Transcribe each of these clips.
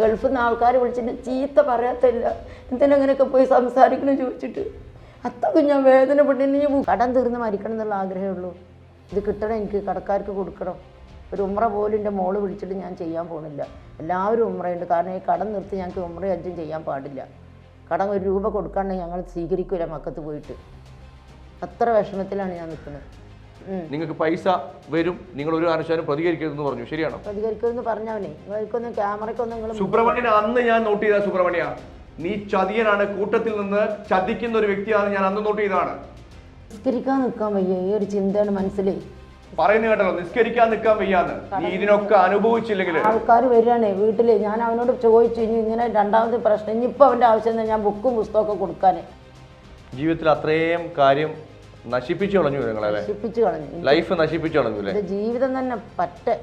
ഗൾഫിൽ നിന്ന് ആൾക്കാർ വിളിച്ചിട്ട് ചീത്ത പറയാത്തില്ല, എന്തിനങ്ങനെയൊക്കെ പോയി സംസാരിക്കണം ചോദിച്ചിട്ട്. അത്രയ്ക്ക് ഞാൻ വേദനപ്പെട്ടിന്. കടം തീർന്ന് മരിക്കണം എന്നുള്ള ആഗ്രഹമേ ഉള്ളൂ. ഇത് കിട്ടണം, എനിക്ക് കടക്കാർക്ക് കൊടുക്കണം. ഒരു ഉമ്ര പോലും എൻ്റെ മോള് വിളിച്ചിട്ട് ഞാൻ ചെയ്യാൻ പോകുന്നില്ല. എല്ലാവരും ഉമ്രയുണ്ട്. കാരണം ഈ കടം നിർത്തി ഞങ്ങൾക്ക് ഉമ്ര ഹജ്ജും ചെയ്യാൻ പാടില്ല. കടം 1 രൂപ കൊടുക്കാണ്ട് ഞങ്ങൾ സ്വീകരിക്കില്ല മക്കത്ത് പോയിട്ട്. അത്ര വിഷമത്തിലാണ് ഞാൻ നിൽക്കുന്നത്. നിങ്ങൾക്ക് പൈസ വരും, നിങ്ങൾ ഒരു കാരണവശാലും പ്രതികരിക്കരുതെന്ന് പറഞ്ഞു, ശരിയാണോ? പ്രതികരിക്കുമെന്ന് പറഞ്ഞവനെ നിങ്ങൾക്കൊന്നും ക്യാമറയ്ക്കൊന്നും നിങ്ങൾ സുബ്രഹ്മണ്യൻ അന്ന് ഞാൻ നോട്ട് ചെയ്ത സുബ്രഹ്മണ്യ, നീ ചതിയനാണ്, കൂട്ടത്തിൽ നിന്ന് ചതിക്കുന്ന ഒരു വ്യക്തിയാണ് ഞാൻ അന്ന് നോട്ട് ചെയ്തതാണ്. നിസ്കരിക്കാൻ നിൽക്കാൻ വയ്യ, ഈ ഒരു ചിന്തയാണ് മനസ്സിലേ പറയുന്നത് കേട്ടല്ലോ, നിസ്കരിക്കാൻ നിൽക്കാൻ വയ്യാന്ന്. നീ ഇതിനൊക്കെ അനുഭവിച്ചില്ലെങ്കിൽ ആൾക്കാർ വരികയാണേ വീട്ടിൽ. ഞാൻ അവനോട് ചോദിച്ചു, ഇനി ഇങ്ങനെ രണ്ടാമത്തെ പ്രശ്നം, ഇനിയിപ്പോൾ അവൻ്റെ ആവശ്യം ഞാൻ ബുക്കും പുസ്തകമൊക്കെ കൊടുക്കാൻ. ജീവിതത്തിൽ അത്രയും കാര്യം നശിപ്പിച്ചു കളഞ്ഞു നിങ്ങളെ, നശിപ്പിച്ചു കളഞ്ഞു, ലൈഫ് നശിപ്പിച്ചു കളഞ്ഞു. ജീവിതം തന്നെ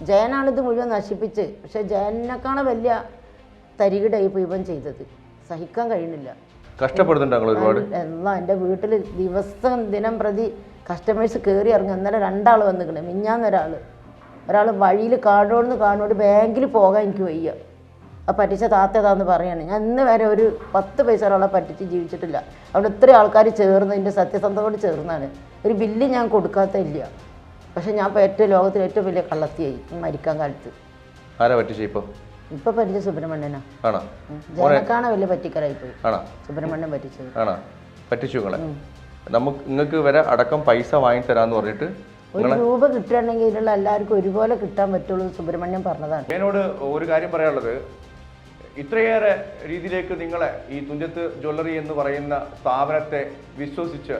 ജയനാണിത് മുഴുവൻ നശിപ്പിച്ച്. പക്ഷെ ജയനേക്കാണ് വലിയ തരികിടായി പോയി ഇവൻ ചെയ്തത്. സഹിക്കാൻ കഴിയുന്നില്ല. കഷ്ടപ്പെടുന്നുണ്ട് ഒരുപാട്. എല്ലാം എൻ്റെ വീട്ടിൽ ദിവസം ദിനം പ്രതി കസ്റ്റമേഴ്സ് കയറി ഇറങ്ങും. ഇന്നലെ 2 ആൾ വന്നിക്കണേ, ഒരാൾ വഴിയിൽ കാണോട് ബാങ്കിൽ പോകാൻ എനിക്ക് വയ്യ. ആ പറ്റിച്ച താത്തേതാന്ന് പറയാണ്. ഞാൻ ഇന്ന് വരെ ഒരു 10 പൈസ ഒരാളെ പറ്റിച്ച് ജീവിച്ചിട്ടില്ല. അവിടെ ഇത്രയും ആൾക്കാർ ചേർന്ന് എൻ്റെ സത്യസന്ധതയോട് ചേർന്നാണ്. ഒരു ബില്ല് ഞാൻ കൊടുക്കാത്തില്ല. പക്ഷെ ഞാൻ ഇപ്പോൾ ലോകത്തിലെ ഏറ്റവും വലിയ കള്ളത്തിയായി മരിക്കാൻ കാലത്ത്. ആരാ പറ്റിച്ച ഇപ്പൊ പറ്റിച്ച സുബ്രഹ്മണ്യനാ. ജനക്കാണ് വലിയ പറ്റിക്കലായിപ്പോയി. സുബ്രഹ്മണ്യൻ പറ്റിച്ചത്. പറ്റിച്ചു നിങ്ങൾക്ക് വരെ അടക്കം പൈസ വാങ്ങി തരാന്ന് പറഞ്ഞിട്ട് 1 രൂപ കിട്ടുകയാണെങ്കിൽ ഇതിലുള്ള എല്ലാവർക്കും ഒരുപോലെ കിട്ടാൻ പറ്റുള്ളൂ സുബ്രഹ്മണ്യൻ പറഞ്ഞതാണ്. എന്നോട് ഒരു കാര്യം പറയാനുള്ളത്, ഇത്രയേറെ രീതിയിലേക്ക് നിങ്ങളെ ഈ തുഞ്ചത്ത് ജ്വല്ലറി എന്ന് പറയുന്ന സ്ഥാപനത്തെ വിശ്വസിച്ച്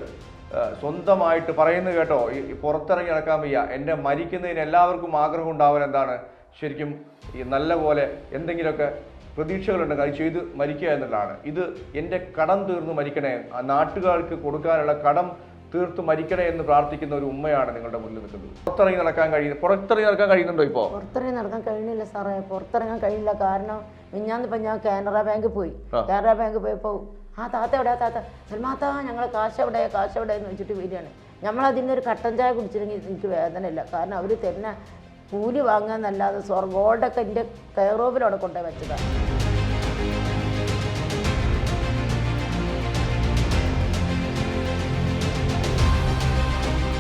സ്വന്തമായിട്ട് പറയുന്നത് കേട്ടോ, ഈ പുറത്തിറങ്ങി നടക്കാൻ വയ്യ, എൻ്റെ മരിക്കുന്നതിന് എല്ലാവർക്കും ആഗ്രഹം ഉണ്ടാവാൻ എന്താണ് ശരിക്കും ഈ നല്ല പോലെ എന്തെങ്കിലുമൊക്കെ പ്രതീക്ഷകളുണ്ടെങ്കിൽ അത് ചെയ്ത് മരിക്കുക എന്നുള്ളതാണ്. ഇത് എൻ്റെ കടം തീർന്ന് മരിക്കണേ, നാട്ടുകാർക്ക് കൊടുക്കാനുള്ള കടം തീർത്ത് മരിക്കണേ എന്ന് പ്രാർത്ഥിക്കുന്ന ഒരു ഉമ്മയാണ് നിങ്ങളുടെ മുന്നിൽ നിൽക്കുന്നത്. പുറത്തിറങ്ങി നടക്കാൻ കഴിയുന്നുണ്ടോ? ഇപ്പോൾ പുറത്തിറങ്ങി നടക്കാൻ കഴിയുന്നില്ല സാറേ, പുറത്തിറങ്ങാൻ കഴിയില്ല. കാരണം മിഞ്ഞാന്നിപ്പോൾ ഞാൻ കാനറ ബാങ്ക് പോയപ്പോൾ ആ താത്ത എവിടെയാ, താത്ത സൽമാത്ത ഞങ്ങളെ കാശ് എവിടെ എന്ന് വെച്ചിട്ട് വരികയാണ്. നമ്മളതിൻ്റെ ഒരു കട്ടൻ ചായ കുടിച്ചില്ലെങ്കിൽ എനിക്ക് വേദനയില്ല. കാരണം അവർ തരുന്ന കൂലി വാങ്ങാന്നല്ലാതെ ഗോൾഡൊക്കെ എൻ്റെ കയറോബിലവിടെ കൊണ്ടുപോയി വെച്ചതാണ്.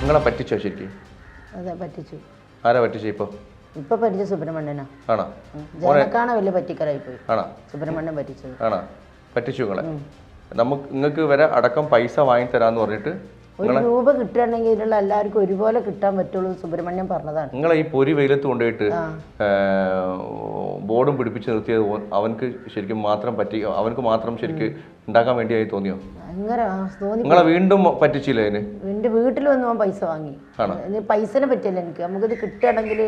നിങ്ങളെ പറ്റിച്ചോ ശരിക്കും? അതെ പറ്റിച്ചു. ആരാ പറ്റിച്ചു? ഇപ്പൊ പറ്റിച്ച സുബ്രഹ്മണ്യനാ. ജനക്കാണ് വലിയ പറ്റിക്കലായി പോയി. സുബ്രഹ്മണ്യൻ പറ്റിച്ചത്. പറ്റിച്ചു നിങ്ങൾക്ക് വരെ അടക്കം പൈസ വാങ്ങി തരാന്ന് പറഞ്ഞിട്ട് 1 രൂപ കിട്ടുകയാണെങ്കിൽ ഇതിലുള്ള എല്ലാവർക്കും ഒരുപോലെ കിട്ടാൻ പറ്റുള്ളൂ സുബ്രഹ്മണ്യൻ പറഞ്ഞതാണ്. നിങ്ങളെ ഈ പൊരി വെയിലത്ത് കൊണ്ടുപോയിട്ട് ബോർഡും പിടിപ്പിച്ച് നിർത്തിയത് അവനക്ക് മാത്രം ശരിക്കും ഉണ്ടാക്കാൻ വേണ്ടിയായി തോന്നിയോ? നിങ്ങളെ വീണ്ടും പറ്റിച്ചില്ലേ? എൻ്റെ വീട്ടിൽ വന്ന് പൈസ വാങ്ങി. പൈസനെ പറ്റിയല്ല എനിക്ക്. നമുക്കിത് കിട്ടുകയാണെങ്കിൽ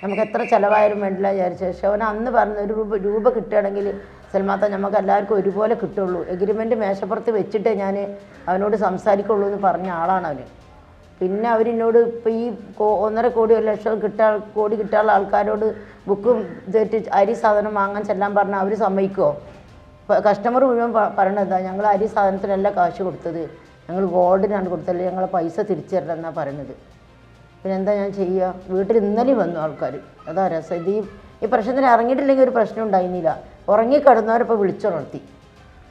നമുക്ക് എത്ര ചിലവായാലും വേണ്ടില്ല വിചാരിച്ചു. പക്ഷെ അവൻ അന്ന് പറഞ്ഞ 1 രൂപ കിട്ടുകയാണെങ്കിൽ സൽമാത്ത നമുക്ക് എല്ലാവർക്കും ഒരുപോലെ കിട്ടുള്ളൂ, എഗ്രിമെൻറ്റ് മേശപ്പുറത്ത് വെച്ചിട്ടേ ഞാൻ അവനോട് സംസാരിക്കുള്ളൂ എന്ന് പറഞ്ഞ ആളാണ് അവന്. പിന്നെ അവരിന്നോട് ഇപ്പോൾ ഈ 1.5 കോടി 1 ലക്ഷം കോടി കിട്ടാനുള്ള ആൾക്കാരോട് ബുക്കും ഇതായിട്ട് അരി സാധനം വാങ്ങാൻ ചെല്ലാൻ പറഞ്ഞാൽ അവർ സമ്മതിക്കുമോ? കസ്റ്റമർ മുഴുവൻ പറയണതാ, ഞങ്ങൾ അരി സാധനത്തിനല്ല കാശ് കൊടുത്തത്, ഞങ്ങൾ ഗോൾഡിനാണ് കൊടുത്തത്, ഞങ്ങളെ പൈസ തിരിച്ചു തരണം എന്നാണ് പറയുന്നത്. പിന്നെ എന്താ ഞാൻ ചെയ്യുക? വീട്ടിൽ ഇന്നലെയും വന്നു ആൾക്കാർ. അതാ രസം. ഈ പ്രശ്നത്തിന് ഇറങ്ങിയിട്ടില്ലെങ്കിൽ ഒരു പ്രശ്നം ഉണ്ടായിരുന്നില്ല. ഉറങ്ങിക്കിടന്നവരിപ്പോൾ വിളിച്ചുണർത്തി.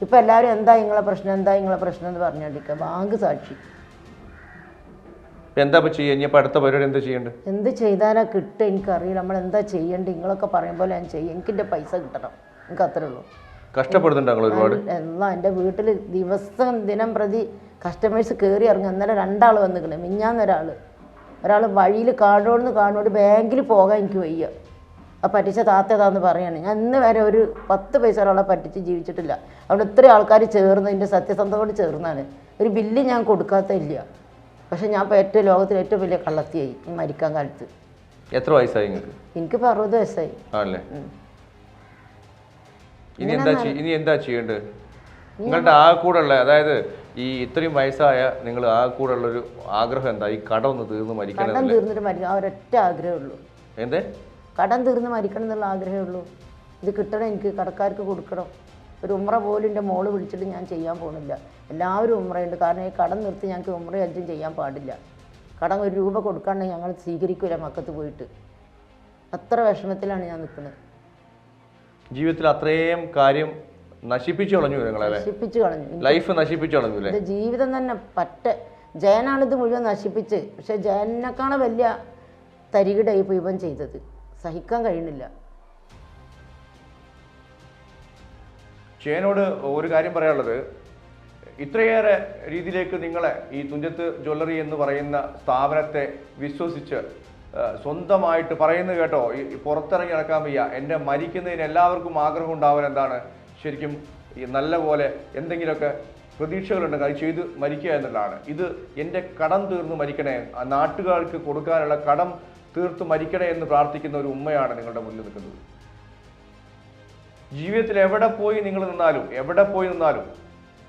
ഇപ്പം എല്ലാവരും എന്താ നിങ്ങളെ പ്രശ്നം എന്ന് പറഞ്ഞുകൊണ്ടിരിക്കുക. ബാങ്ക് സാക്ഷി. എന്താ ചെയ്യുക? അടുത്ത പരിപാടി എന്താ ചെയ്യേണ്ടത്? എന്ത് ചെയ്താലാ കിട്ടുക എനിക്കറിയില്ല. നമ്മൾ എന്താ ചെയ്യേണ്ടത്? നിങ്ങളൊക്കെ പറയും പോലെ ഞാൻ ചെയ്യും. എനിക്കെൻ്റെ പൈസ കിട്ടണം, എനിക്ക് അത്രേ ഉള്ളൂ. കഷ്ടപ്പെടുന്നുണ്ട് ഒരുപാട്. എല്ലാം എൻ്റെ വീട്ടിൽ ദിവസം ദിനം പ്രതി കസ്റ്റമേഴ്സ് കയറി ഇറങ്ങും. ഇന്നലെ 2 ആൾ വന്നിക്കണേ, ഒരാൾ വഴിയിൽ കാണോട് ബാങ്കിൽ പോകാൻ എനിക്ക് വയ്യ. ആ പറ്റിച്ച താത്തേതാന്ന് പറയാണ്. ഞാൻ ഇന്ന് വരെ ഒരു 10 പൈസ ഒരാളെ പറ്റിച്ച് ജീവിച്ചിട്ടില്ല. അവിടെ ഇത്രയും ആൾക്കാർ ചേർന്ന് എൻ്റെ സത്യസന്ധതയോട് ചേർന്നാണ്. ഒരു ബില്ല് ഞാൻ കൊടുക്കാത്തില്ല. പക്ഷെ ഞാൻ ഇപ്പോൾ ലോകത്തിലെ ഏറ്റവും വലിയ കള്ളത്തിയായി മരിക്കാൻ കാലത്ത്. എത്ര വയസ്സായി നിങ്ങൾക്ക്? എനിക്കിപ്പോൾ 60 വയസ്സായി. ഇനി എന്താ ചെയ്യേണ്ടത്? നിങ്ങളുടെ ആ കൂടെ ഉള്ള, അതായത് ഈ ഇത്രയും വയസ്സായ നിങ്ങൾ ആ കൂടെ ഉള്ളൊരു ആഗ്രഹം എന്താ? ഈ കടം ഒന്ന് തീർന്ന് മരിക്കണം. കടം തീർന്നിട്ട് മരിക്കണം, ആ ഒരൊറ്റ ആഗ്രഹമേ ഉള്ളൂ. കടം തീർന്ന് മരിക്കണം എന്നുള്ള ആഗ്രഹമേ ഉള്ളൂ. ഇത് കിട്ടണം, എനിക്ക് കടക്കാർക്ക് കൊടുക്കണം. ഒരു ഉമ്ര പോലും എൻ്റെ മോള് വിളിച്ചിട്ട് ഞാൻ ചെയ്യാൻ പോകുന്നില്ല. എല്ലാവരും ഉമ്രയുണ്ട്. കാരണം ഈ കടം നിർത്തി ഞങ്ങൾക്ക് ഉമ്ര ഹജ്ജും ചെയ്യാൻ പാടില്ല. കടം 1 രൂപ കൊടുക്കാണ്ട് ഞങ്ങൾ സ്വീകരിക്കില്ല മക്കത്ത് പോയിട്ട്. അത്ര വിഷമത്തിലാണ് ഞാൻ നിൽക്കുന്നത്. ജീവിതത്തിൽ അത്രയും കാര്യം നശിപ്പിച്ചു കളഞ്ഞു നിങ്ങളെ, നശിപ്പിച്ചു കളഞ്ഞു, ലൈഫ് നശിപ്പിച്ചു കളഞ്ഞു അല്ലേ? ജീവിതം തന്നെ ജയനാണിത് മുഴുവൻ നശിപ്പിച്ച്. പക്ഷെ ജയനേക്കാണ് വലിയ തരികിട ഇവൻ ചെയ്തത്, സഹിക്കാൻ കഴിയുന്നില്ല. ജയനോട് ഒരു കാര്യം പറയാനുള്ളത്, ഇത്രയേറെ രീതിയിലേക്ക് നിങ്ങളെ ഈ തുഞ്ചത്ത് ജ്വല്ലറി എന്ന് പറയുന്ന സ്ഥാപനത്തെ വിശ്വസിച്ച് സ്വന്തമായിട്ട് പറയുന്നത് കേട്ടോ, ഈ പുറത്തിറങ്ങി നടക്കാൻ വയ്യ, എൻ്റെ മരിക്കുന്നതിന് എല്ലാവർക്കും ആഗ്രഹം ഉണ്ടാവാൻ എന്താണ് ശരിക്കും ഈ നല്ല പോലെ എന്തെങ്കിലുമൊക്കെ പ്രതീക്ഷകളുണ്ട്, അത് ചെയ്ത് മരിക്കുക എന്നുള്ളതാണ്. ഇത് എൻ്റെ കടം തീർന്ന് മരിക്കണേ, ആ നാട്ടുകാർക്ക് കൊടുക്കാനുള്ള കടം തീർത്ത് മരിക്കണേ എന്ന് പ്രാർത്ഥിക്കുന്ന ഒരു ഉമ്മയാണ് നിങ്ങളുടെ മുന്നിൽ നിൽക്കുന്നത്. ജീവിതത്തിൽ എവിടെ പോയി നിന്നാലും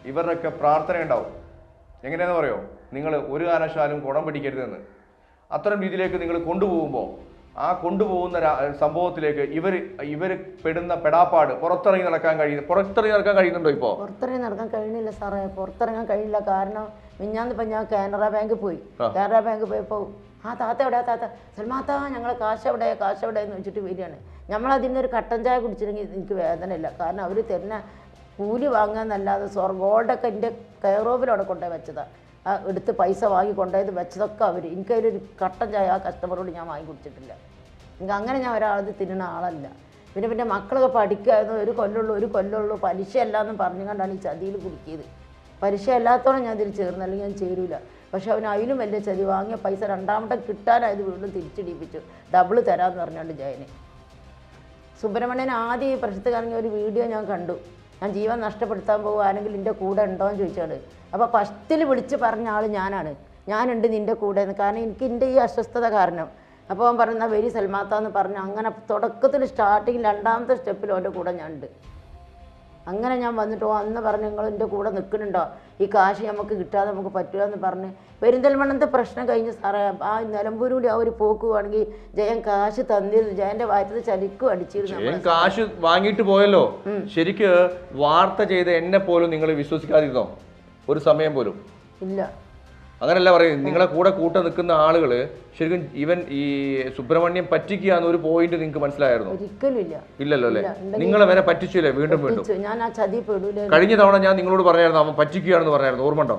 ഇവരുടെയൊക്കെ പ്രാർത്ഥന ഉണ്ടാവും. എങ്ങനെയാണെന്ന് പറയോ, നിങ്ങൾ ഒരു കാരണവശാലും കുടം പിടിക്കരുതെന്ന്. അത്തരം രീതിയിലേക്ക് നിങ്ങൾ കൊണ്ടുപോകുമ്പോൾ ആ കൊണ്ടുപോകുന്ന സംഭവത്തിലേക്ക് ഇവർ പെടുന്ന പെടാപ്പാട് പുറത്തിറങ്ങി നടക്കാൻ കഴിയുന്നുണ്ടോ? ഇപ്പോൾ പുറത്തിറങ്ങി നടക്കാൻ കഴിയുന്നില്ല സാറേ, പുറത്തിറങ്ങാൻ കഴിയില്ല. കാരണം മിഞ്ഞാന്നിപ്പോൾ ഞാൻ കാനറ ബാങ്കിൽ പോയപ്പോൾ ആ താത്ത എവിടെയാ, താത്ത സൽമാത്ത ഞങ്ങൾ കാശ് എവിടെ എന്ന് വെച്ചിട്ട് വരികയാണ്. നമ്മളതിൻ്റെ ഒരു കട്ടൻ ചായ കുടിച്ചില്ലെങ്കിൽ എനിക്ക് വേദനയില്ല. കാരണം അവർ തരുന്ന കൂലി വാങ്ങാന്നല്ലാതെ ഗോൾഡൊക്കെ എൻ്റെ കെയറോവിലവിടെ കൊണ്ടുപോയി വെച്ചതാണ്. ആ എടുത്ത് പൈസ വാങ്ങി കൊണ്ടുപോയത് വെച്ചതൊക്കെ അവർ. എനിക്കതിലൊരു കട്ടൻ ചായ ആ കസ്റ്റമറോട് ഞാൻ വാങ്ങി കുടിച്ചിട്ടില്ല. അങ്ങനെ ഞാൻ ഒരാളത് തിന്നുന്ന ആളല്ല. പിന്നെ മക്കളൊക്കെ പഠിക്കായിരുന്നു, ഒരു കൊല്ലമുള്ളൂ പലിശ അല്ലാന്നും പറഞ്ഞുകൊണ്ടാണ് ഈ ചതിയിൽ കുടുക്കിയത്. പലിശ അല്ലാത്തോളം ഞാൻ ഇതിൽ ചേർന്ന്, അല്ലെങ്കിൽ ഞാൻ ചേരൂല. പക്ഷെ അവന് അതിലും വലിയ ചതി, വാങ്ങിയ പൈസ രണ്ടാമത്തെ കിട്ടാനായത് വീണ്ടും തിരിച്ചിടിപ്പിച്ചു, ഡബിൾ തരാമെന്ന് പറഞ്ഞുകൊണ്ട് ജയന്. സുബ്രഹ്മണ്യൻ ആദ്യം ഈ പ്രശ്നത്തിൽ ഒരു വീഡിയോ ഞാൻ കണ്ടു. ഞാൻ ജീവൻ നഷ്ടപ്പെടുത്താൻ പോകും, ആരെങ്കിലും എൻ്റെ കൂടെ ഉണ്ടോ എന്ന് ചോദിച്ചാണ്. അപ്പോൾ ഫസ്റ്റിൽ വിളിച്ച് പറഞ്ഞ ആൾ ഞാനുണ്ട് നിൻ്റെ കൂടെ എന്ന്. കാരണം എനിക്ക് എൻ്റെ ഈ അസ്വസ്ഥത കാരണം. അപ്പോൾ അവൻ പറയുന്ന വെരി സൽമാത്താന്ന് പറഞ്ഞു. അങ്ങനെ തുടക്കത്തിൽ സ്റ്റാർട്ടിങ്ങിൽ രണ്ടാമത്തെ സ്റ്റെപ്പിൽ അവൻ്റെ കൂടെ ഞാൻ ഉണ്ട്. അങ്ങനെ ഞാൻ വന്നിട്ട് അന്ന് പറഞ്ഞു നിങ്ങൾ എൻ്റെ കൂടെ നിൽക്കുന്നുണ്ടോ, ഈ കാശ് നമുക്ക് കിട്ടാതെ നമുക്ക് പറ്റില്ല എന്ന് പറഞ്ഞ്. പെരിന്തൽമണ്ണത്തെ പ്രശ്നം കഴിഞ്ഞ് സാറേ, ആ നിലമ്പൂരൂടി ആ ഒരു പോക്കുവാണെങ്കിൽ ജയൻ കാശ് തന്നിരുന്നു. ജയൻ്റെ വയറ്റത്ത് ചലിക്കും അടിച്ചിരുന്നു. കാശ് വാങ്ങിയിട്ട് പോയല്ലോ. ശരിക്ക് വാർത്ത ചെയ്ത് എന്നെ പോലും നിങ്ങൾ വിശ്വസിക്കാതിരുന്നോ ഒരു സമയം പോലും? ഇല്ല, അങ്ങനല്ല പറയുന്നത്. നിങ്ങളെ കൂടെ നിൽക്കുന്ന ആളുകൾ ശരിക്കും ഇവൻ ഈ സുബ്രഹ്മണ്യം പറ്റിക്കുക എന്നൊരു പോയിന്റ് നിങ്ങൾക്ക് മനസ്സിലായിരുന്നു? ഒരിക്കലും ഇല്ലല്ലോ അല്ലേ? നിങ്ങളെ വരെ പറ്റിച്ചില്ലേ വീണ്ടും ഞാൻ ആ ചതി പെടൂല. കഴിഞ്ഞ തവണ ഞാൻ നിങ്ങളോട് പറഞ്ഞായിരുന്നു അവൻ പറ്റിക്കുകയാണെന്ന് പറഞ്ഞായിരുന്നു, ഓർമ്മണ്ടോ?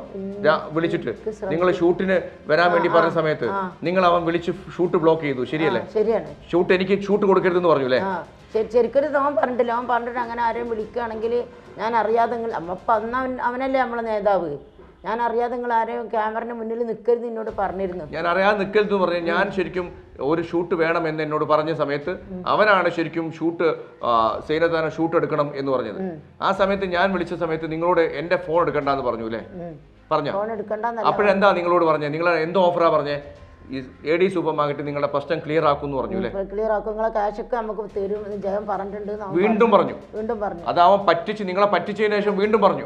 വിളിച്ചിട്ട് നിങ്ങൾ ഷൂട്ടിന് വരാൻ വേണ്ടി പറഞ്ഞ സമയത്ത് നിങ്ങൾ അവൻ വിളിച്ച് ഷൂട്ട് ബ്ലോക്ക് ചെയ്തു, ശരിയല്ലേ? ശരിയാണ്. എനിക്ക് ഷൂട്ട് കൊടുക്കരുതെന്ന് പറഞ്ഞു അല്ലേ? ശരിക്കും അവൻ പറഞ്ഞിട്ട് അങ്ങനെ ആരെയും വിളിക്കുകയാണെങ്കിൽ ഞാൻ അറിയാതെ, അപ്പം അന്ന് അവനല്ലേ നമ്മളെ നേതാവ്, ഞാൻ അറിയാതെ നിങ്ങൾ ആരെയും ക്യാമറയുടെ മുന്നിൽ നിൽക്കരുത് എന്നോട് പറഞ്ഞിരുന്നു. ഞാൻ അറിയാതെ നിൽക്കരുത് പറഞ്ഞു. ഞാൻ ശരിക്കും ഒരു ഷൂട്ട് വേണമെന്ന് എന്നോട് പറഞ്ഞ സമയത്ത് അവനാണ് ശരിക്കും സൈനത്താന ഷൂട്ട് എടുക്കണം എന്ന് പറഞ്ഞത്. ആ സമയത്ത് ഞാൻ വിളിച്ച സമയത്ത് നിങ്ങളോട് എന്റെ ഫോൺ എടുക്കണ്ടെന്ന് പറഞ്ഞു അല്ലേ? പറഞ്ഞോ? അപ്പോഴെന്താ നിങ്ങളോട് പറഞ്ഞേ? നിങ്ങൾ എന്തോ ഓഫറാ പറഞ്ഞേ? ഈ AD സൂപ്പർ മാർക്കറ്റ് നിങ്ങളുടെ പ്രശ്നം ക്ലിയർ ആക്കും എന്ന് പറഞ്ഞു അല്ലേ? ക്ലിയർ ആക്കും, നിങ്ങളെ കാശൊക്കെ നമുക്ക് തരും ജയം പറഞ്ഞിട്ടുണ്ട്. വീണ്ടും പറഞ്ഞു. അത് അവൻ നിങ്ങളെ പറ്റിച്ചതിന് ശേഷം വീണ്ടും പറഞ്ഞു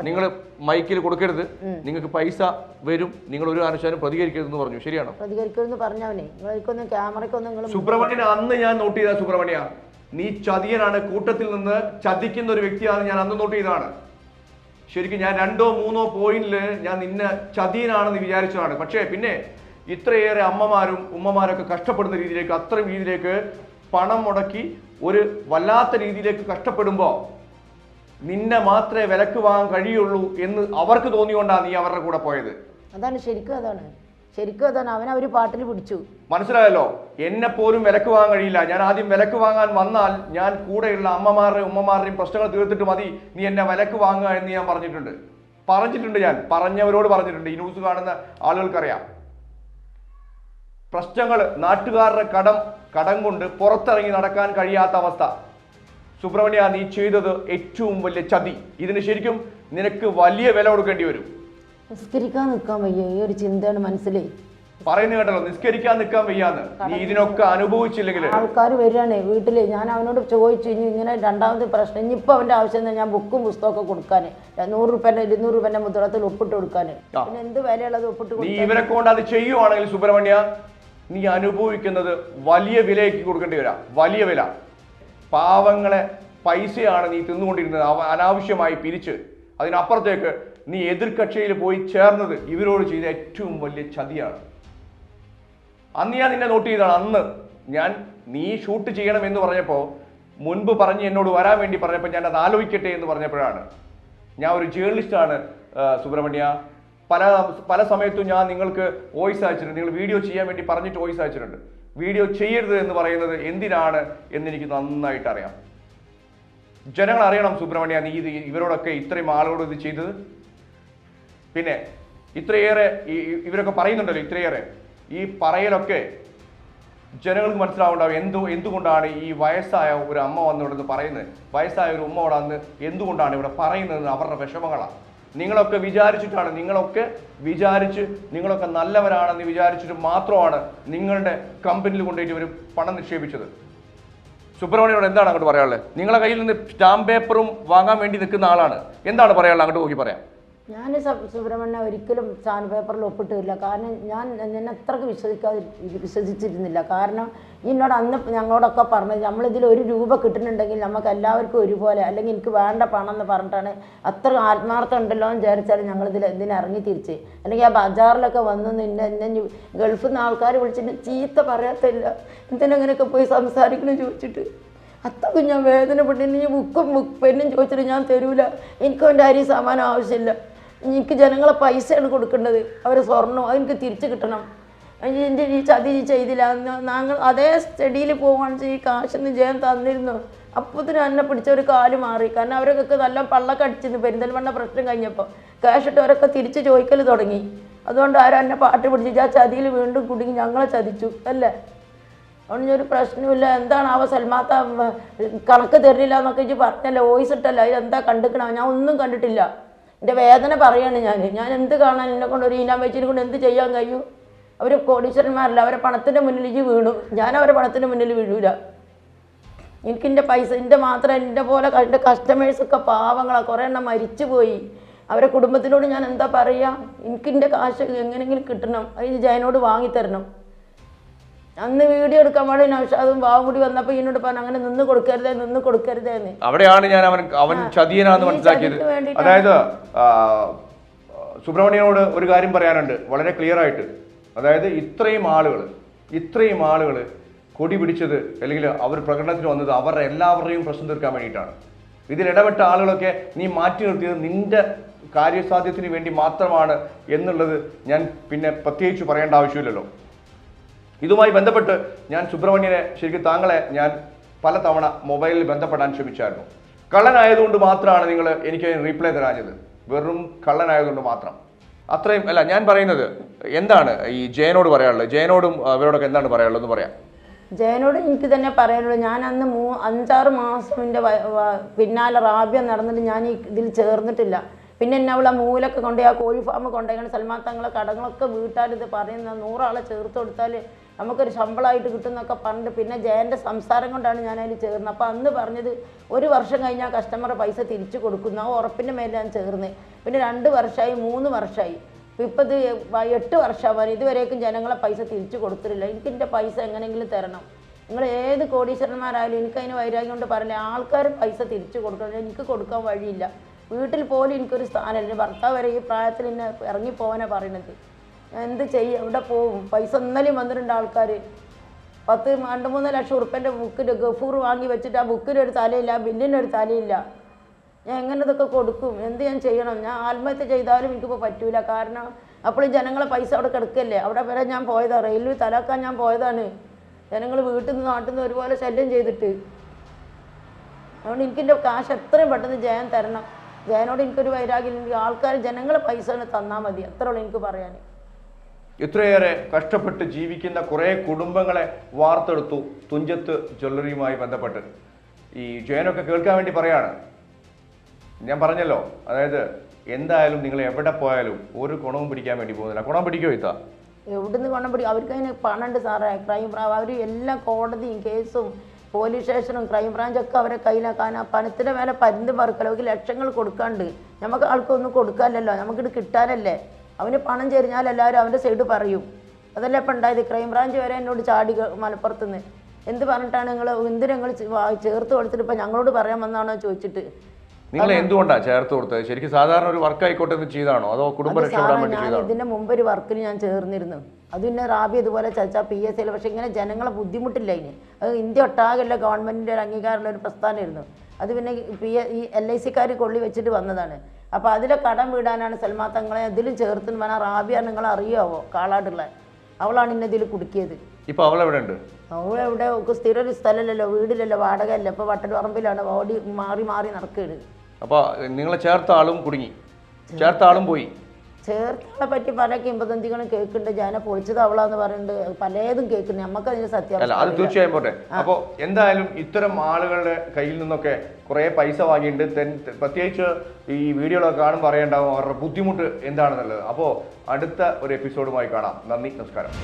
നിങ്ങൾ മൈക്കിൽ കൊടുക്കരുത്, നിങ്ങൾക്ക് പൈസ വരും, നിങ്ങൾ ഒരു കാരണവശാലും പ്രതികരിക്കരുതെന്ന് പറഞ്ഞു. ശരിയാണോ? പ്രതികരിക്കരുതെന്ന് പറഞ്ഞവനെ നിങ്ങൾക്കൊന്നും ക്യാമറയ്ക്കൊന്നും. സുബ്രഹ്മണ്യൻ അന്ന് ഞാൻ നോട്ട് ചെയ്ത, സുബ്രഹ്മണ്യ നീ ചതിയനാണ്, കൂട്ടത്തിൽ നിന്ന് ചതിക്കുന്ന ഒരു വ്യക്തിയാണ് ഞാൻ അന്ന് നോട്ട് ചെയ്തതാണ്. ശരിക്കും ഞാൻ 2 or 3 പോയിന്റില് ഞാൻ നിന്നെ ചതിയനാണെന്ന് വിചാരിച്ചതാണ്. പക്ഷേ പിന്നെ ഇത്രയേറെ അമ്മമാരും ഉമ്മമാരൊക്കെ കഷ്ടപ്പെടുന്ന രീതിയിലേക്ക്, അത്രയും രീതിയിലേക്ക് പണം മുടക്കി ഒരു വല്ലാത്ത രീതിയിലേക്ക് കഷ്ടപ്പെടുമ്പോൾ നിന്നെ മാത്രമേ വിലക്ക് വാങ്ങാൻ കഴിയുള്ളൂ എന്ന് അവർക്ക് തോന്നിയോണ്ടാണ് നീ അവരുടെ കൂടെ പോയത്. ശരിക്കും അതാണ് അവനൊരു പാട്ടിൽ പിടിച്ചു. മനസ്സിലായല്ലോ? എന്നെ പോലും വിലക്ക് വാങ്ങാൻ കഴിയില്ല. ഞാൻ ആദ്യം വിലക്ക് വാങ്ങാൻ വന്നാൽ ഞാൻ കൂടെയുള്ള അമ്മമാരുടെയും ഉമ്മമാരുടെയും പ്രശ്നങ്ങൾ തീർത്തിട്ട് മതി നീ എന്നെ വിലക്ക് വാങ്ങുക എന്ന് ഞാൻ പറഞ്ഞിട്ടുണ്ട്. ഞാൻ പറഞ്ഞവരോട് പറഞ്ഞിട്ടുണ്ട്. ഈ ന്യൂസ് കാണുന്ന ആളുകൾക്കറിയാം. പ്രശ്നങ്ങൾ, നാട്ടുകാരുടെ കടം കൊണ്ട് പുറത്തിറങ്ങി നടക്കാൻ കഴിയാത്ത അവസ്ഥ. സുബ്രഹ്മണ്യ നീ ചെയ്തത് ഏറ്റവും വലിയ ചതി. ഇതിന് ശരിക്കും നിനക്ക് വലിയ വില കൊടുക്കേണ്ടി വരും. നിസ്കരിക്കാൻ നിൽക്കാൻ വയ്യ, ഈ ഒരു ചിന്തയാണ് മനസ്സിലായി പറയുന്നത് കേട്ടല്ലോ. നിസ്കരിക്കാൻ നിൽക്കാൻ വയ്യാന്ന്. നീ ഇതിനൊക്കെ അനുഭവിച്ചില്ലെങ്കിൽ ആൾക്കാർ വരികയാണ് വീട്ടില്. ഞാൻ അവനോട് ചോദിച്ചു ഇങ്ങനെ രണ്ടാമത്തെ പ്രശ്നം, ഇനിയിപ്പോൾ അവന്റെ ആവശ്യം ഞാൻ ബുക്കും പുസ്തകമൊക്കെ കൊടുക്കാന്, 100 രൂപേന്റെ 200 രൂപേന്റെ മുദ്രത്തിൽ ഒപ്പിട്ട് കൊടുക്കാന്. പിന്നെ എന്ത് വിലയുള്ളത് ഒപ്പിട്ട് കൊടുക്കാൻ? നീ ഇവരെ കൊണ്ട് അത് ചെയ്യുവാണെങ്കിൽ സുബ്രഹ്മണ്യ നീ അനുഭവിക്കുന്നത് വലിയ വിലയ്ക്ക് കൊടുക്കേണ്ടി വരാം. വലിയ വില. പാവങ്ങളെ പൈസയാണ് നീ തിന്നുകൊണ്ടിരുന്നത് അനാവശ്യമായി പിരിച്ച്. അതിനപ്പുറത്തേക്ക് നീ എതിർകക്ഷിയിൽ പോയി ചേർന്നത് ഇവരോട് ചെയ്ത ഏറ്റവും വലിയ ചതിയാണ്. അന്ന് ഞാൻ നിന്നെ നോട്ട് ചെയ്തതാണ്. അന്ന് നീ ഷൂട്ട് ചെയ്യണം എന്ന് പറഞ്ഞപ്പോൾ മുൻപ് പറഞ്ഞ് എന്നോട് വരാൻ വേണ്ടി പറഞ്ഞപ്പോൾ ഞാൻ അത് ആലോചിക്കട്ടെ എന്ന് പറഞ്ഞപ്പോഴാണ്. ഞാൻ ഒരു ജേർണലിസ്റ്റാണ് സുബ്രഹ്മണ്യ. പല സമയത്തും ഞാൻ നിങ്ങൾക്ക് വോയിസ് അയച്ചിട്ടുണ്ട്. നിങ്ങൾ വീഡിയോ ചെയ്യാൻ വേണ്ടി പറഞ്ഞിട്ട് വോയിസ് അയച്ചിട്ടുണ്ട്. വീഡിയോ ചെയ്യരുത് എന്ന് പറയുന്നത് എന്തിനാണ് എന്നെനിക്ക് നന്നായിട്ട് അറിയാം. ജനങ്ങൾ അറിയണം സുബ്രഹ്മണ്യ, നീ ഇത് ഇവരോടൊക്കെ ഇത്രയും ആളുകളോട് ഇത് ചെയ്തത്. പിന്നെ ഇത്രയേറെ ഇവരൊക്കെ പറയുന്നുണ്ടല്ലോ, ഇത്രയേറെ ഈ പറയലൊക്കെ ജനങ്ങൾക്ക് മനസ്സിലാവുണ്ടാവും എന്തുകൊണ്ടാണ് ഈ വയസ്സായ ഒരു അമ്മ വന്നിവിടുന്ന് പറയുന്നത്, വയസ്സായ ഒരു ഉമ്മ അന്ന് എന്തുകൊണ്ടാണ് ഇവിടെ പറയുന്നത്. അവരുടെ വിഷമങ്ങളാണ്. നിങ്ങളൊക്കെ വിചാരിച്ച് നിങ്ങളൊക്കെ നല്ലവരാണെന്ന് വിചാരിച്ചിട്ട് മാത്രമാണ് നിങ്ങളുടെ കമ്പനിയിൽ കൊണ്ടുപോയിട്ട് ഇവർ പണം നിക്ഷേപിച്ചത്. സുബ്രഹ്മണ്യനോട് എന്താണ് അങ്ങോട്ട് പറയാനുള്ളത്? നിങ്ങളുടെ കയ്യിൽ നിന്ന് സ്റ്റാമ്പ് പേപ്പറും വാങ്ങാൻ വേണ്ടി നിൽക്കുന്ന ആളാണ്. എന്താണ് പറയാനുള്ളത്? അങ്ങോട്ട് നോക്കി പറയാം. ഞാൻ സുബ്രഹ്മണ്യ ഒരിക്കലും സ്റ്റാമ്പ് പേപ്പറിൽ ഒപ്പിട്ടില്ല. കാരണം ഞാൻ അത്രയ്ക്ക് വിശ്വസിച്ചിരുന്നില്ല. കാരണം എന്നോട് അന്ന് ഞങ്ങളോടൊക്കെ പറഞ്ഞത് നമ്മളിതിൽ ₹1 കിട്ടുന്നുണ്ടെങ്കിൽ നമുക്ക് എല്ലാവർക്കും ഒരുപോലെ, അല്ലെങ്കിൽ എനിക്ക് വേണ്ട പണം എന്ന് പറഞ്ഞിട്ടാണ്. അത്ര ആത്മാർത്ഥം ഉണ്ടല്ലോ എന്ന് വിചാരിച്ചാൽ ഞങ്ങളിതിൽ ഇറങ്ങി തിരിച്ച്. അല്ലെങ്കിൽ ആ ബജാറിലൊക്കെ വന്ന് എന്നെ ഗൾഫിൽ നിന്ന് ആൾക്കാർ വിളിച്ചിട്ട് ചീത്ത പറയാത്തില്ല, എന്തിനങ്ങനെയൊക്കെ പോയി സംസാരിക്കണം ചോദിച്ചിട്ട് അത്രക്കും ഞാൻ വേദനപ്പെട്ടു. ഇനി ബുക്കും പെന്നും ചോദിച്ചിട്ട് ഞാൻ തരൂല, എനിക്കും എൻ്റെ അരി സാമാനം ആവശ്യമില്ല. എനിക്ക് ജനങ്ങളെ പൈസയാണ് കൊടുക്കേണ്ടത്, അവർ സ്വർണ്ണം അതെനിക്ക് തിരിച്ച് കിട്ടണം. എൻ്റെ ഈ ചതി ചെയ്തില്ല. ഞങ്ങൾ അതേ സ്റ്റഡിയിൽ പോകുകയാണെന്ന് വെച്ചാൽ ഈ കാശൊന്നും ചെയ്യാൻ തന്നിരുന്നു. അപ്പത്തിന് എന്നെ പിടിച്ച ഒരു കാല് മാറി. കാരണം അവരൊക്കെ നല്ല പള്ളൊക്കെ അടിച്ചിരുന്നു. പെരിന്തൽമണ്ണ പ്രശ്നം കഴിഞ്ഞപ്പോൾ ക്യാഷിട്ടവരൊക്കെ തിരിച്ച് ചോദിക്കൽ തുടങ്ങി. അതുകൊണ്ട് ആരും എന്നെ പാട്ട് പിടിച്ചിട്ട് ആ ചതിയിൽ വീണ്ടും കുടുങ്ങി ഞങ്ങളെ ചതിച്ചു അല്ലേ. അതുകൊണ്ട് ഒരു പ്രശ്നമില്ല. എന്താണ് സൽമാത്ത കണക്ക് തരില്ല എന്നൊക്കെ പറഞ്ഞല്ലോ, വോയിസ് ഇട്ടല്ലോ. എന്താ കണ്ടിക്കണം? ഞാൻ ഒന്നും കണ്ടിട്ടില്ല. എൻ്റെ വേദന പറയാണ് ഞാൻ എന്ത് കാണാൻ എന്നെ കൊണ്ട് ഒരു ഈനാം വെച്ചിനെ കൊണ്ട് എന്ത് ചെയ്യാൻ കഴിയും? അവർ കോടീശ്വരന്മാരല്ല, അവരെ പണത്തിൻ്റെ മുന്നിൽ വീണു. ഞാൻ അവരെ പണത്തിൻ്റെ മുന്നിൽ വീഴൂല. എനിക്കെൻ്റെ പൈസ എൻ്റെ പോലെ എൻ്റെ കസ്റ്റമേഴ്സൊക്കെ പാവങ്ങളാണ്. കുറേ എണ്ണം മരിച്ചു പോയി. അവരെ കുടുംബത്തിനോട് ഞാൻ എന്താ പറയുക? എനിക്കെൻ്റെ കാശ് എങ്ങനെയെങ്കിലും കിട്ടണം. അതിന് ജയനോട് വാങ്ങിത്തരണം. അന്ന് വീഡിയോ എടുക്കാൻ വേണ്ടി നൗഷാദും ബാവും കൂടി വന്നപ്പോൾ എന്നോട് പറഞ്ഞു അങ്ങനെ നിന്ന് കൊടുക്കരുതേന്ന്. അവിടെയാണ് ഞാൻ അവൻ ചതിയനാന്ന് മനസ്സിലാക്കിയത്. അതായത് സുബ്രഹ്മണ്യനോട് ഒരു കാര്യം പറയാനുണ്ട് വളരെ ക്ലിയർ ആയിട്ട്. അതായത് ഇത്രയും ആളുകൾ കൊടി പിടിച്ചത് അല്ലെങ്കിൽ അവർ പ്രകടനത്തിന് വന്നത് അവരുടെ എല്ലാവരുടെയും പ്രശ്നം തീർക്കാൻ വേണ്ടിയിട്ടാണ്. ഇതിലിടപെട്ട ആളുകളൊക്കെ നീ മാറ്റി നിർത്തിയത് നിന്റെ കാര്യസാധ്യത്തിന് വേണ്ടി മാത്രമാണ് എന്നുള്ളത് ഞാൻ പിന്നെ പ്രത്യേകിച്ച് പറയേണ്ട ആവശ്യമില്ലല്ലോ. ഇതുമായി ബന്ധപ്പെട്ട് ഞാൻ സുബ്രഹ്മണ്യനെ താങ്കളെ ഞാൻ പലതവണ മൊബൈലിൽ ബന്ധപ്പെടാൻ ശ്രമിച്ചായിരുന്നു. കള്ളനായതുകൊണ്ട് മാത്രമാണ് നിങ്ങൾ എനിക്ക് റീപ്ലൈ തരാഞ്ഞത്. വെറും കള്ളനായതുകൊണ്ട് മാത്രം. അത്രയും അല്ല ഞാൻ പറയുന്നത്. എന്താണ് ഈ ജയനോട് പറയാനുള്ളത്? ജയനോടും അവരോടൊക്കെ എന്താണ് പറയാനുള്ളത് എന്ന് പറയാം. ജയനോട് എനിക്ക് തന്നെ പറയാനുള്ളൂ. ഞാൻ അന്ന് 5-6 മാസം എൻ്റെ പിന്നാലെ റാബ്യ നടന്നിട്ട് ഞാൻ ഇതിൽ ചേർന്നിട്ടില്ല. പിന്നെ എന്നെ അവളെ മൂലൊക്കെ കൊണ്ടുപോയി ആ കോഴി ഫാം കൊണ്ടുപോയി സൽമാൻ തങ്ങളെ കടങ്ങളൊക്കെ വീട്ടാലിത് പറയുന്ന 100 ആളെ ചേർത്ത് കൊടുത്താൽ നമുക്കൊരു ശമ്പളമായിട്ട് കിട്ടുമെന്നൊക്കെ പറഞ്ഞിട്ട് പിന്നെ ജയൻ്റെ സംസാരം കൊണ്ടാണ് ഞാൻ അതിൽ ചേർന്നത്. അപ്പോൾ അന്ന് പറഞ്ഞത് 1 വർഷം കഴിഞ്ഞാൽ കസ്റ്റമറെ പൈസ തിരിച്ചു കൊടുക്കുന്ന ആ ഉറപ്പിൻ്റെ മേലെ ഞാൻ ചേർന്ന്. പിന്നെ 2 വർഷമായി 3 വർഷമായി ഇപ്പോൾ ഇത് 8 വർഷമാവാൻ ഇതുവരേക്കും ജനങ്ങളെ പൈസ തിരിച്ചു കൊടുത്തിട്ടില്ല. എനിക്കെൻ്റെ പൈസ എങ്ങനെയെങ്കിലും തരണം. നിങ്ങൾ ഏത് കോടീശ്വരന്മാരായാലും എനിക്കതിന് വൈരാഗ്യം കൊണ്ട് പറയില്ല. ആൾക്കാർ പൈസ തിരിച്ചു കൊടുക്കണം. എനിക്ക് കൊടുക്കാൻ വഴിയില്ല. വീട്ടിൽ പോലും എനിക്കൊരു സ്ഥാനമില്ല. ഭർത്താവ് വരെ ഈ പ്രായത്തിൽ എന്നെ ഇറങ്ങിപ്പോവാനാണ് പറയുന്നത്. ഞാൻ എന്ത് ചെയ്യും? എവിടെ പോവും? പൈസ ഇന്നലെയും വന്നിട്ടുണ്ട് ആൾക്കാർ. 2-3 ലക്ഷം ഉറുപ്പ്യൻ്റെ ബുക്കിൽ ഗഫൂർ വാങ്ങി വെച്ചിട്ട് ആ ബുക്കിനൊരു തലയില്ല, ബില്ലിനൊരു തലയില്ല. ഞാൻ എങ്ങനെ ഇതൊക്കെ കൊടുക്കും? എന്ത് ഞാൻ ചെയ്യണം? ഞാൻ ആത്മഹത്യ ചെയ്താലും എനിക്കിപ്പോൾ പറ്റൂല. കാരണം അപ്പോൾ ജനങ്ങളെ പൈസ അവിടെ കിടക്കല്ലേ. അവിടെ വരെ ഞാൻ പോയതാണ്. റെയിൽവേ തലാക്കാൻ ഞാൻ പോയതാണ്. ജനങ്ങൾ വീട്ടിൽ നിന്ന് നാട്ടിൽ നിന്ന് ഒരുപോലെ ശല്യം ചെയ്തിട്ട്. അതുകൊണ്ട് എനിക്കെൻ്റെ കാശ് എത്രയും പെട്ടെന്ന് ജയൻ തരണം. ജയനോട് എനിക്കൊരു വൈരാഗ്യം. ആൾക്കാർ ജനങ്ങളെ പൈസ തന്നാൽ മതി. അത്രേ ഉള്ളൂ എനിക്ക് പറയാൻ. ഇത്രയേറെ കഷ്ടപ്പെട്ട് ജീവിക്കുന്ന കുറേ കുടുംബങ്ങളെ വാർത്തെടുത്തു തുഞ്ചത്ത് ജ്വല്ലറിയുമായി ബന്ധപ്പെട്ട്. ഈ ജയനൊക്കെ കേൾക്കാൻ വേണ്ടി പറയാണ്. ഞാൻ പറഞ്ഞല്ലോ, അതായത് എന്തായാലും നിങ്ങൾ എവിടെ പോയാലും ഒരു ഗുണവും പിടിക്കാൻ വേണ്ടി പോകുന്നില്ല. ഗുണം പിടിക്കോ ഇത്താ? എവിടുന്ന് ഗുണം പിടിക്കും? അവർക്ക് അതിന് പണമുണ്ട് സാറേ. അവർ എല്ലാ കോടതിയും കേസും പോലീസ് സ്റ്റേഷനും ക്രൈംബ്രാഞ്ചൊക്കെ അവരെ കയ്യിലാക്കാൻ ആ പണത്തിൻ്റെ മേലെ പരുന്ത് പറക്കലോ ലക്ഷങ്ങൾ കൊടുക്കാണ്ട്. നമുക്ക് ആൾക്കൊന്നും കൊടുക്കാനല്ലോ, നമുക്കിത് കിട്ടാനല്ലേ. അവന് പണം ചെരിഞ്ഞാൽ എല്ലാവരും അവൻ്റെ സൈഡ് പറയും. അതല്ലേ ഇപ്പം ഉണ്ടായത്. ക്രൈംബ്രാഞ്ച് വരെ എന്നോട് ചാടി മലപ്പുറത്തുനിന്ന്. എന്ത് പറഞ്ഞിട്ടാണ് എന്തിനാ നിങ്ങൾ ചേർത്ത് കൊടുത്തിട്ട് ഇപ്പം ഞങ്ങളോട് പറയാൻ വന്നാണോ ചോദിച്ചിട്ട്. നിങ്ങൾ എന്തുകൊണ്ടാണ് ചേർത്ത് കൊടുത്തത്? ശരിക്കും സാധാരണ ഒരു വർക്ക് ആയിക്കോട്ടെ എന്ന് ചെയ്താണോ അതോ കുടുംബ രക്ഷപ്പെടാൻ വേണ്ടി ചെയ്താണോ? ഇതിന്റെ മുമ്പ് ഒരു വർക്കിന് ഞാൻ ചേർന്നിരുന്നു. അത് പിന്നെ റാബി ഇതുപോലെ ചർച്ച PSC പക്ഷേ ഇങ്ങനെ ജനങ്ങളെ ബുദ്ധിമുട്ടില്ല അതിന്. അത് ഇന്ത്യ ഒട്ടാകല്ല ഗവൺമെൻറ്റിൻ്റെ ഒരു അംഗീകാരമുള്ള ഒരു പ്രസ്ഥാനമായിരുന്നു. അത് പിന്നെ ഈ LIC-ക്കാർ കൊള്ളി വെച്ചിട്ട് വന്നതാണ്. അപ്പോൾ അതിലെ കടം വീടാനാണ് സൽമാ തങ്ങളെ ഇതിലും ചേർത്തുന്ന് പറഞ്ഞാൽ റാബിയാണ് നിങ്ങൾ അറിയാവോ, കാളാടുള്ള അവളാണ് ഇന്നതിൽ കുടുക്കിയത്. ഇപ്പോൾ അവളെവിടെ ഉണ്ട്? അവളെവിടെ സ്ഥിര ഒരു സ്ഥലമല്ലല്ലോ, വീടിലല്ലോ, വാടകയല്ല. ഇപ്പോൾ വട്ടൽപറമ്പിലാണ്, ഓടി മാറി മാറി നടക്കുകയാണ്. അപ്പോൾ നിങ്ങളെ ചേർത്ത ആളും കുടുങ്ങി, ചേർത്ത ആളും പോയി. ചേർത്താളെ പറ്റി പല കിംബദന്തികളും കേൾക്കുന്നുണ്ട്. ജാന പൊളിച്ചത് അവളാന്ന് പറയുന്നുണ്ട്, പലതും കേൾക്കുന്നുണ്ട്. നമുക്ക് അതിന് സത്യം അത് തീർച്ചയായും പോട്ടെ. അപ്പോൾ എന്തായാലും ഇത്തരം ആളുകളുടെ കയ്യിൽ നിന്നൊക്കെ കുറേ പൈസ വാങ്ങിയിട്ടുണ്ട്. പ്രത്യേകിച്ച് ഈ വീഡിയോകളൊക്കെ കാണുമ്പോൾ അറിയണ്ടാവും അവരുടെ ബുദ്ധിമുട്ട് എന്താണെന്നുള്ളത്. അപ്പോൾ അടുത്ത ഒരു എപ്പിസോഡുമായി കാണാം. നന്ദി, നമസ്കാരം.